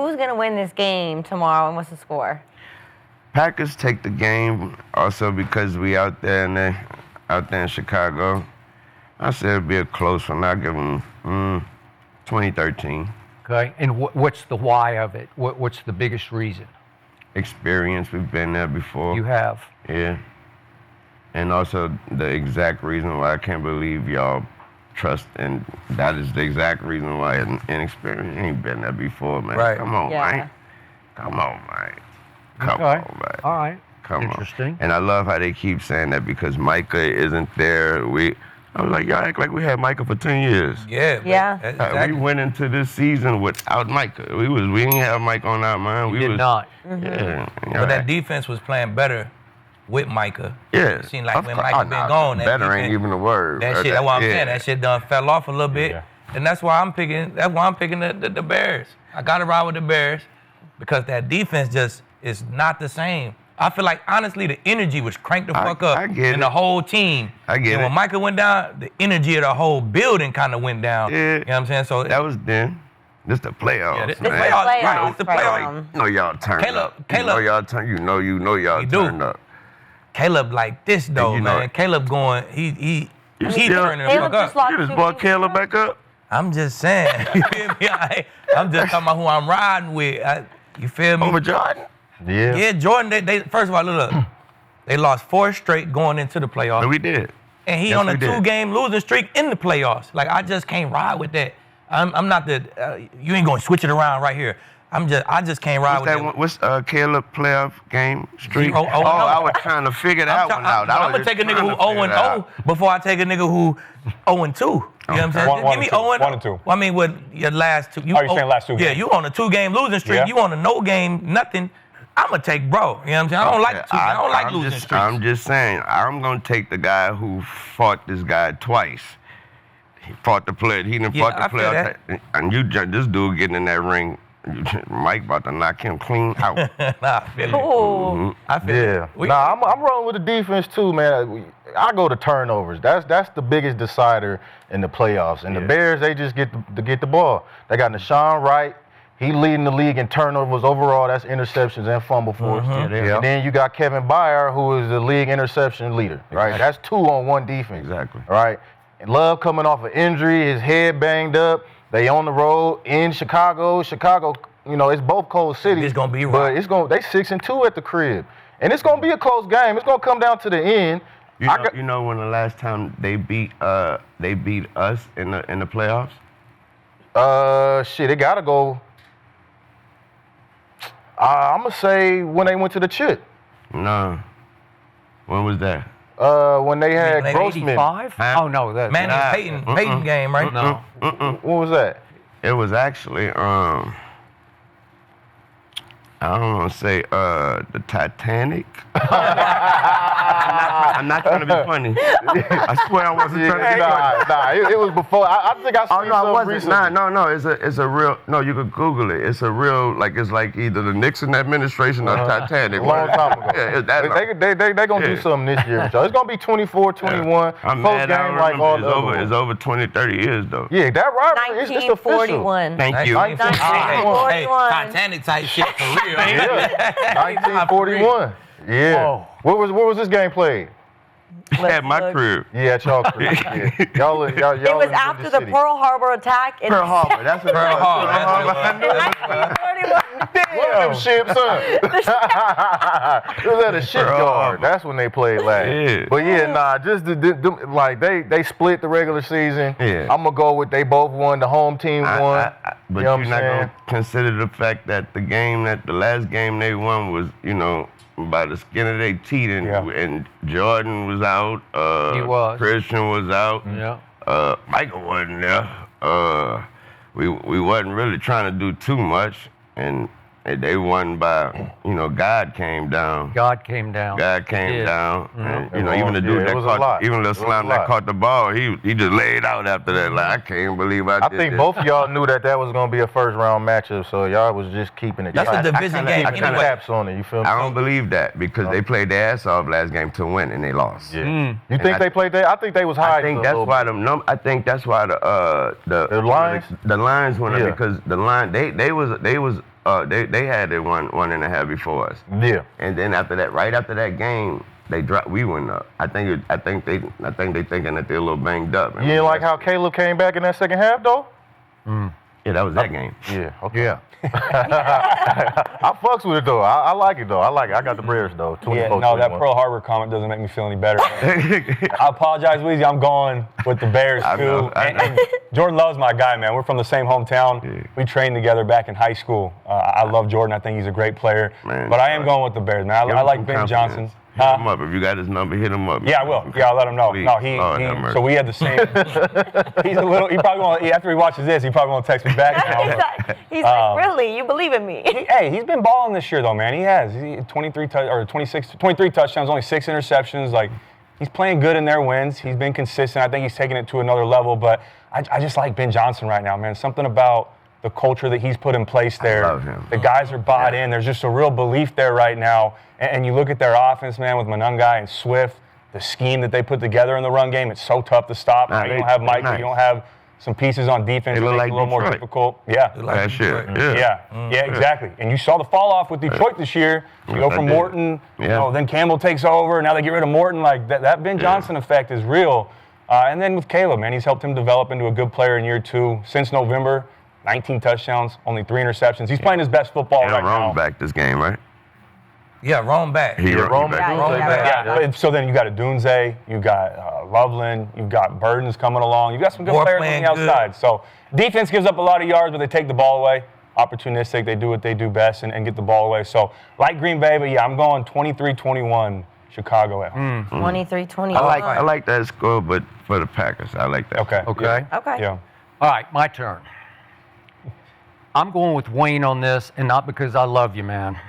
who's going to win this game tomorrow, and what's the score? Packers take the game also because we out there in Chicago. I said it'd be a close one. I'll give them 2013. Okay, and what's the why of it? What's the biggest reason? Experience. We've been there before. You have. Yeah. And also the exact reason why I can't believe y'all trust, and that is the exact reason why inexperienced ain't been there before, man. Right. Come on, man. Come on, man. Come on, man. All right. Come Interesting. on. And I love how they keep saying that because Micah isn't there. I was like, y'all act like we had Micah for 10 years. Yeah. Exactly. We went into this season without Micah. We didn't have Micah on our mind. We did not. Yeah. But that defense was playing better with Micah. Yeah. It seemed like when Micah been gone, that better defense, ain't even a word. That's what I'm saying. That shit done fell off a little bit. Yeah. And that's why I'm picking the Bears. I gotta ride with the Bears because that defense just is not the same. I feel like, honestly, the energy was cranked the fuck up in the whole team. And when Micah went down, the energy of the whole building kind of went down. Yeah. You know what I'm saying? So that was then. This the playoffs. Yeah, this the playoffs. Right, it's the playoffs. You know y'all turned up. Caleb. You know y'all turned up. Caleb like this though, man. Caleb going, he turning the fuck up. You just brought Caleb back up? I'm just saying. You feel me? I'm just talking about who I'm riding with. You feel me? Over Jordan? Yeah. Yeah, Jordan, they first of all, look, they lost 4 straight going into the playoffs. No, we did. And he on a 2-game losing streak in the playoffs. Like, I just can't ride with that. I'm not you ain't gonna switch it around right here. I just can't ride with that. What's Caleb playoff game streak? I was trying to figure that one out. I'm gonna take a nigga who 0-0 before I take a nigga who 0-2. You know what I'm saying? Give me 0-1 and 2. Well, I mean, with your last two. You saying last 2 games? Yeah, you on a 2-game losing streak. Yeah. You on a no game, nothing. I'm gonna take bro. You know what I'm saying? I don't like losing streaks. I'm just saying, I'm gonna take the guy who fought this guy twice. He fought the player. He didn't fought the player. And this dude getting in that ring. Mike about to knock him clean out. I feel it. I feel it. I'm rolling with the defense too, man. I go to turnovers. That's the biggest decider in the playoffs. And the Bears, they just get the ball. They got Nashawn Wright. He leading the league in turnovers overall. That's interceptions and fumble force. And then you got Kevin Byard, who is the league interception leader. Right, that's 2 on 1 defense. Exactly. Right, and Love coming off an injury, his head banged up. They on the road in Chicago. Chicago, it's both cold cities. It's gonna be right. But they 6-2 at the crib, and it's gonna be a close game. It's gonna come down to the end. You know when the last time they beat us in the playoffs? It gotta go. I'm gonna say when they went to the chip. No. When was that? When they had Grossman. 85? Oh no, that's Peyton game, right? No. What was that? It was actually I don't want to say the Titanic. I'm not trying to be funny. I swear I wasn't trying to be funny. It was before. I think I saw something recently. No. It's a real. No, you could Google it. It's a real. It's like either the Nixon administration or Titanic. A long time ago. They gonna do something this year. It's gonna be 24-21. I'm post mad. game like all the other ones. It's over 20, 30 years though. Yeah, that rivalry. It's official. 1941. Thank you. 1941. Hey, Titanic type shit for real. Yeah. 1941. Yeah. Oh. Where was this game played? At my crib. Yeah, at y'all crib. Yeah. Y'all It was after the Pearl Harbor attack. Pearl Harbor. That's what Pearl Harbor. One of them ships, huh? It was at a shipyard. That's when they played last. Yeah. But just they split the regular season. Yeah. I'm gonna go with they both won. The home team won. But you're not gonna consider the fact that the last game they won was, by the skin of their teeth, and Jordan was out. He was. Christian was out. Yeah. Michael wasn't there. We wasn't really trying to do too much, and they won by, God came down. God came down. And, even the dude that slam that caught the ball, he just laid out after that. Like, I can't believe I did I think this. both of y'all knew that was going to be a first-round matchup, so y'all was just keeping it. That's a division game. I kind of taps on it, you feel me? I don't believe that because they played their ass off last game to win, and they lost. Yeah. You think they played that? I think they was high. I think that's why the lines? The lines went up because the line they was They had it 1.5 before us. Yeah. And then after that, right after that game, they dropped. We went up. I think they thinking that they're a little banged up. You didn't like how Caleb came back in that second half, though? Yeah, that was that game. Yeah. Okay. Yeah. I fucks with it though. I like it though. I got the Bears though. 24, Yeah, no, that 21. Pearl Harbor comment doesn't make me feel any better. I apologize, Weezy. I'm going with the Bears I too. know. And Jordan Love's my guy, man. We're from the same hometown. Yeah. We trained together back in high school. I love Jordan. I think he's a great player. Man, but I am going with the Bears, man. Give I him like some Ben confidence. Johnson. Hit him up. If you got his number, hit him up. Yeah, I will. Yeah, I'll let him know. Please. No, he Lord have mercy. so we had the same. He's a little. He probably won't. After he watches this, he probably won't text me back now. He's like, really? You believe in me? Hey, he's been balling this year though, man. He has. He 23 touchdowns, only 6 interceptions. Like, he's playing good in their wins. He's been consistent. I think he's taking it to another level. But I just like Ben Johnson right now, man. Something about the culture that he's put in place there. love him. The guys are bought in. There's just a real belief there right now. And you look at their offense, man, with Monungai and Swift, the scheme that they put together in the run game, it's so tough to stop. Nah, you they- don't have they Mike, nice. you don't have some pieces on defense They that look make like it a little more Detroit. difficult. Yeah. That shit. Yeah, exactly. And you saw the fall off with Detroit this year. You go Yes, I from did. Morton, Yeah. then Campbell takes over, and now they get rid of Morton. Like that Ben Johnson effect is real. And then with Caleb, man, he's helped him develop into a good player in year 2. Since November, 19 touchdowns, only 3 interceptions. He's playing his best football And right Rome now. back this game, right? Yeah, Rome back. Rome back. Yeah, Dunze yeah, back. Yeah, but so then you got a Dunze, you got Loveland, you've got Burden's coming along. You got some good Moore players on playing the good. outside. So defense gives up a lot of yards, but they take the ball away. Opportunistic, they do what they do best and get the ball away. So like Green Bay, but yeah, I'm going 23-21 Chicago at home. 23-21. I like that score, but for the Packers, I like that. Okay. Okay. Okay. Yeah. All right, my turn. I'm going with Wayne on this, and not because I love you, man,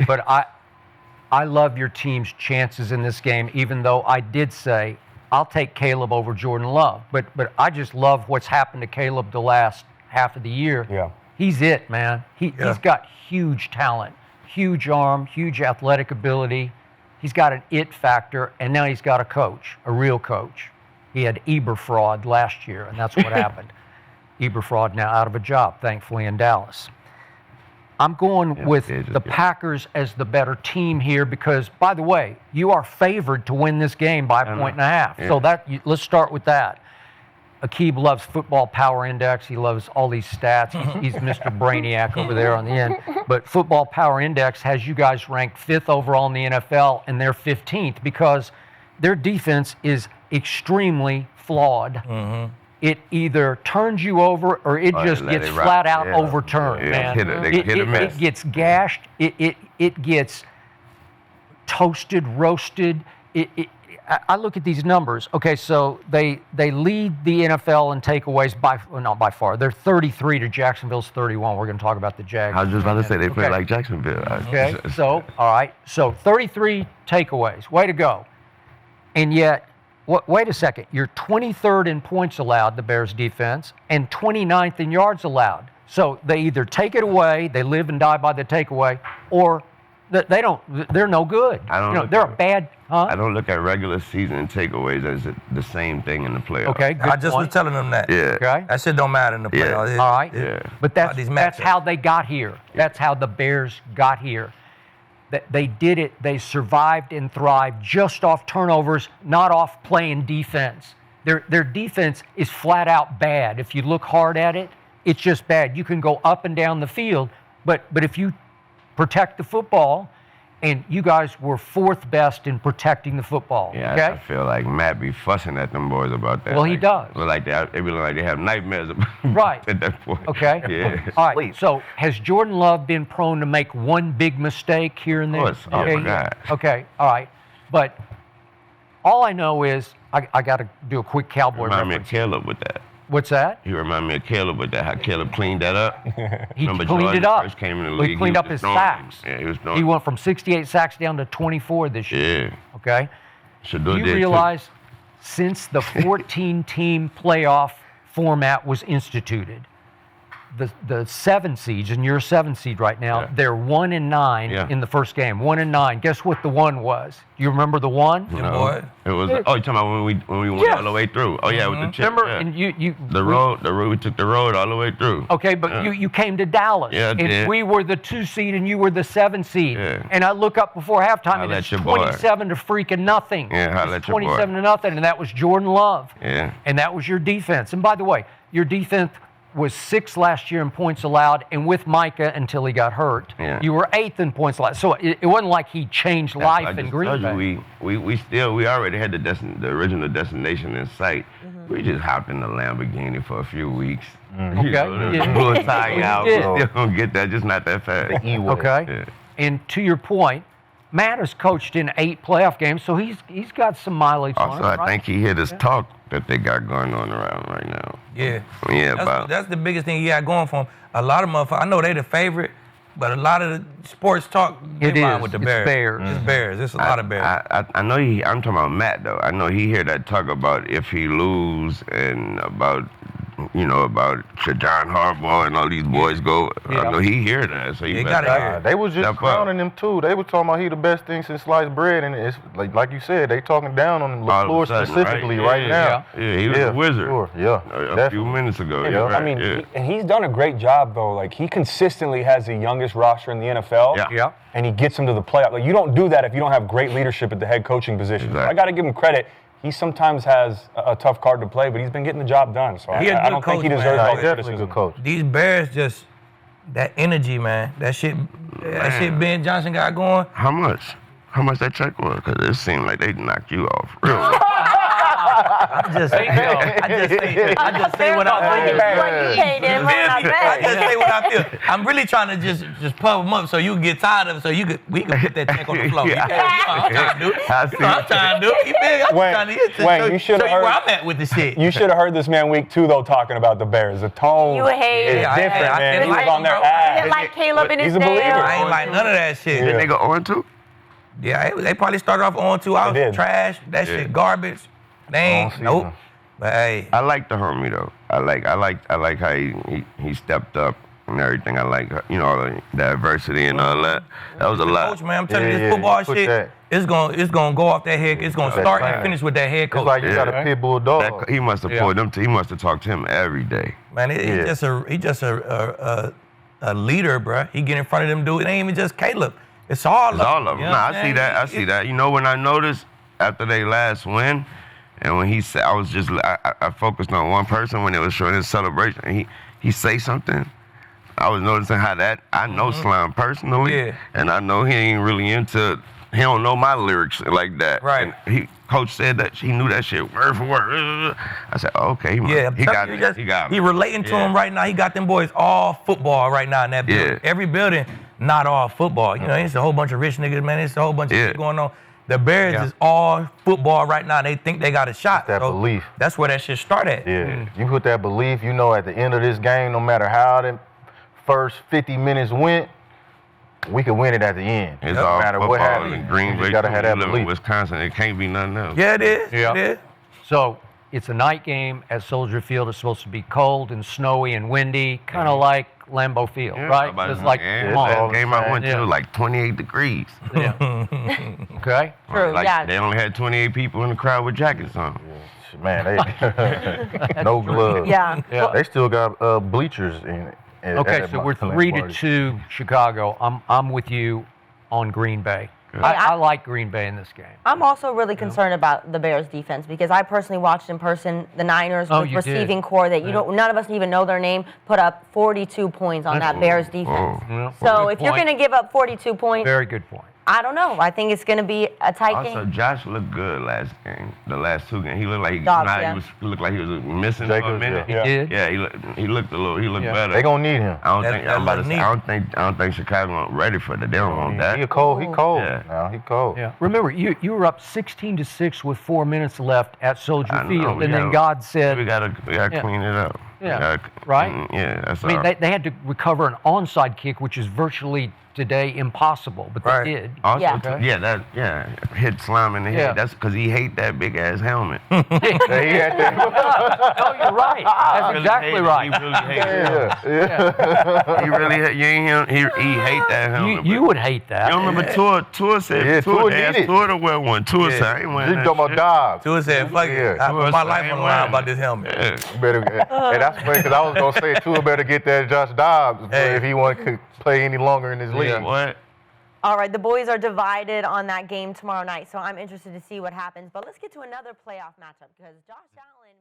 but I love your team's chances in this game, even though I did say I'll take Caleb over Jordan Love. But I just love what's happened to Caleb the last half of the year. Yeah. He's it, man. He's got huge talent, huge arm, huge athletic ability. He's got an it factor, and now he's got a coach, a real coach. He had Eberfraud last year, and that's what happened. Eberfraud now out of a job, thankfully, in Dallas. I'm going with the Packers as the better team here because, by the way, you are favored to win this game by a 1.5 points. So let's start with that. Akib loves football power index. He loves all these stats. He's Mr. Brainiac over there on the end. But football power index has you guys ranked 5th overall in the NFL, and they're 15th because their defense is extremely flawed. It either turns you over or it just let gets it rock. flat out Yeah. overturned, Yeah, man. they hit or miss. It gets gashed. It gets toasted, roasted. I look at these numbers. Okay, so they lead the NFL in takeaways not by far. They're 33 to Jacksonville's 31. We're going to talk about the Jags. I was just about to say they play Okay. like Jacksonville. Okay, so, all right. So 33 takeaways. Way to go. And yet, wait a second. You're 23rd in points allowed, the Bears defense, and 29th in yards allowed. So they either take it away, they live and die by the takeaway, or they're no good. They're a bad, I don't look at regular season takeaways as the same thing in the playoffs. Okay, good I just was point. telling them that. Yeah. Okay. That shit don't matter in the Yeah. playoffs. All right. Yeah. But About these that's matchups. how they got here. That's how the Bears got here. They did it. They survived and thrived just off turnovers, not off playing defense. Their defense is flat out bad. If you look hard at it, it's just bad. You can go up and down the field, but if you protect the football, and you guys were 4th best in protecting the football. Yeah, okay? I feel like Matt be fussing at them boys about that. Well, he does. Well, like they be like they have nightmares about Right. at that point. Okay. Yeah. All right. So has Jordan Love been prone to make one big mistake here and there? Of course. Oh, Okay. my God. Okay. All right. But all I know is I got to do a quick cowboy Remind me of reference. Caleb with that. What's that? He remind me of Caleb with that. How Caleb cleaned that up. He Remember cleaned Jordan it up. First came in the Well, league, he cleaned was up his throwing sacks. them. Yeah, he was throwing. He went from 68 sacks down to 24 this year. Yeah. Okay. Shador Do you did too. realize since the 14-team playoff format was instituted, the 7 seeds, and you're a 7 seed right now. Yeah. They're 1-9 Yeah. in the first game. 1-9. Guess what the 1 was? Do you remember the 1? Yeah, boy. It was. Oh, you talking about when we went Yes. all the way through? Oh yeah, with the chip. Remember? Yeah. And you The road. We took the road all the way through. Okay, but you came to Dallas. Yeah, I and did. we were the 2 seed and you were the 7 seed. Yeah. And I look up before halftime and Holla it's at your boy. 27 to freaking nothing. Yeah, holla It's at your boy. 27 to nothing, and that was Jordan Love. Yeah. And that was your defense. And by the way, your defense was 6th last year in points allowed, and with Micah until he got hurt. Yeah. You were 8th in points allowed. So it wasn't like he changed That's why I life in just Green told Bay. you, we already had the original destination in sight. We just hopped in the Lamborghini for a few weeks. Okay. Yeah. Blew a tire out. You We did. still don't get that, just not that fast. Okay. Yeah. And to your point, Matt has coached in 8 playoff games, so he's got some mileage on Also, him, I right? think he hit his talk that they got going on around right now. Yeah. Yeah, That's the biggest thing he got going for him. A lot of motherfuckers, I know they the favorite, but a lot of the sports talk, they It ride is. with the It's Bears. Bears. It's Bears. It's a lot of Bears. I know I'm talking about Matt though. I know he hear that talk about if he lose and about John Harbaugh and all these boys go. Yeah. I know he hear that, so he They better- gotta hear it. They was just Step up. crowning him too. They were talking about he the best thing since sliced bread, and it's like you said, they talking down on All of LaFleur a sudden, specifically right Yeah. now. Yeah, he was a wizard. Sure. Yeah, A few definitely. minutes ago. Yeah. You're right. I mean, yeah. and he's done a great job though. Like he consistently has the youngest roster in the NFL. Yeah. Yeah. And he gets them to the playoff. Like you don't do that if you don't have great leadership at the head coaching position. So Exactly. I got to give him credit. He sometimes has a tough card to play, but he's been getting the job done. So He a I good don't think he coach, deserves man. all He's the definitely a criticism. good coach. These Bears just, that energy, man. That shit Ben Johnson got going. How much? How much that check was? Because it seemed like they knocked you off. Really. I just say what I feel. What you paid him, I not bad. just say what I feel. I'm really trying to just pump him up so you can get tired of it, so we can put that check on the floor. You Yeah. know what I'm trying to do. I You see. know what I'm trying to do. You feel me? I'm Wayne, trying to hit Wayne, you should've show you where heard- I'm at with the shit. You should have heard this man week 2 though talking about the Bears. The tone You hate is it. I- different, I man. didn't He was like on their him, bro. I didn't ass. like Caleb in his He's a believer. nails. I ain't like none of that shit. Didn't they go 0-2? Yeah, they probably started off on 2. I was They did. trash. That Yeah. shit garbage. They ain't. season. Nope. But hey, I like the homie though. I like how he stepped up and everything. I like the adversity and all that. That was a lot. coach, man, I'm telling you, Yeah, this yeah, football put shit, that. it's gonna go off that head. It's gonna That start plan. and finish with that head coach. It's like you Yeah. got a pit bull dog. He must have pulled them. He must have talked to him every day. Man, Yeah. he's just a leader, bruh. He get in front of them dudes. It ain't even just Caleb. It's all It's of all them. of them. You know Nah, what I I'm see that. I see that. You know when I noticed after they last win, and when he said, I focused on one person when they was showing his celebration. And he say something. I was noticing how that I know Slime personally, Yeah. and I know he ain't really into. He don't know my lyrics like that. Right. And coach said that he knew that shit word for word. I said, oh, okay, Yeah, I'm he telling got you, me. just- He got me. He relating to Yeah. him right now. He got them boys all football right now in that building. Yeah. Every building, not all football. You know, it's a whole bunch of rich niggas, man. It's a whole bunch of Yeah. shit going on. The Bears is all football right now. They think they got a shot. That So belief. That's where that shit start at. Yeah, you put that belief, at the end of this game, no matter how the first 50 minutes went, we could win it at the end. It's no all matter football what happens. in Green You Bay. just gotta have that You live in belief. Wisconsin. It can't be nothing else. Yeah, it is. Yeah. It is. So it's a night game at Soldier Field. It's supposed to be cold and snowy and windy, kind of like Lambeau Field, right? It's like, come that on. game I went Yeah. to like 28 degrees. Yeah. Okay. True, Like, yeah. They only had 28 people in the crowd with jackets on. Man, they no gloves. Yeah. Yeah. They still got bleachers in. Okay, so we're 3-2 Chicago. I'm with you on Green Bay. I like Green Bay in this game. I'm also really concerned about the Bears defense because I personally watched in person the Niners Oh, with you did. receiving core that none of us even know their name put up 42 points on that Bears defense. Yeah. So Good if you're point. going to give up 42 points, Very good point. I don't know. I think it's going to be a tight Also, game. Josh looked good last game. The last 2 games, he looked like Dogs, he yeah. looked like he was missing for a Jacobs, minute. He Yeah. did. Yeah, he looked Yeah. better. They gonna need him. I don't That- think that I'm about to look say, neat. I don't think Chicago ready for that. They don't want that. He cold. He cold. Yeah. Now he cold. Yeah. Remember, you were up 16-6 with 4 minutes left at Soldier I know, Field, we and then gotta- God said, We gotta Yeah. clean it up. Yeah. Right? Yeah, that's I mean, all. they had to recover an onside kick, which is virtually today impossible, but Right. they did. Also, Yeah. hit Slime in the head. Yeah. That's because he hate that big ass helmet. Yeah, he had that. No, you're right. That's Really exactly hate it. right. He really hate it. Yeah. He really hate, you ain't him. He hate that helmet. You would hate that. You don't remember Tour said Yeah, Tua they did asked it. Tour to wear one. Tour Yeah. said I ain't wearing You that talking about shit. Dobbs. Tua said, fuck it. Yeah. I put my life ain't on the line wearing about it. this helmet. Yeah. Better, and that's funny because I was gonna say Tua better get that Josh Dobbs Hey. if he want to play any longer in this league. What? All right, the boys are divided on that game tomorrow night, so I'm interested to see what happens. But let's get to another playoff matchup because Josh Allen.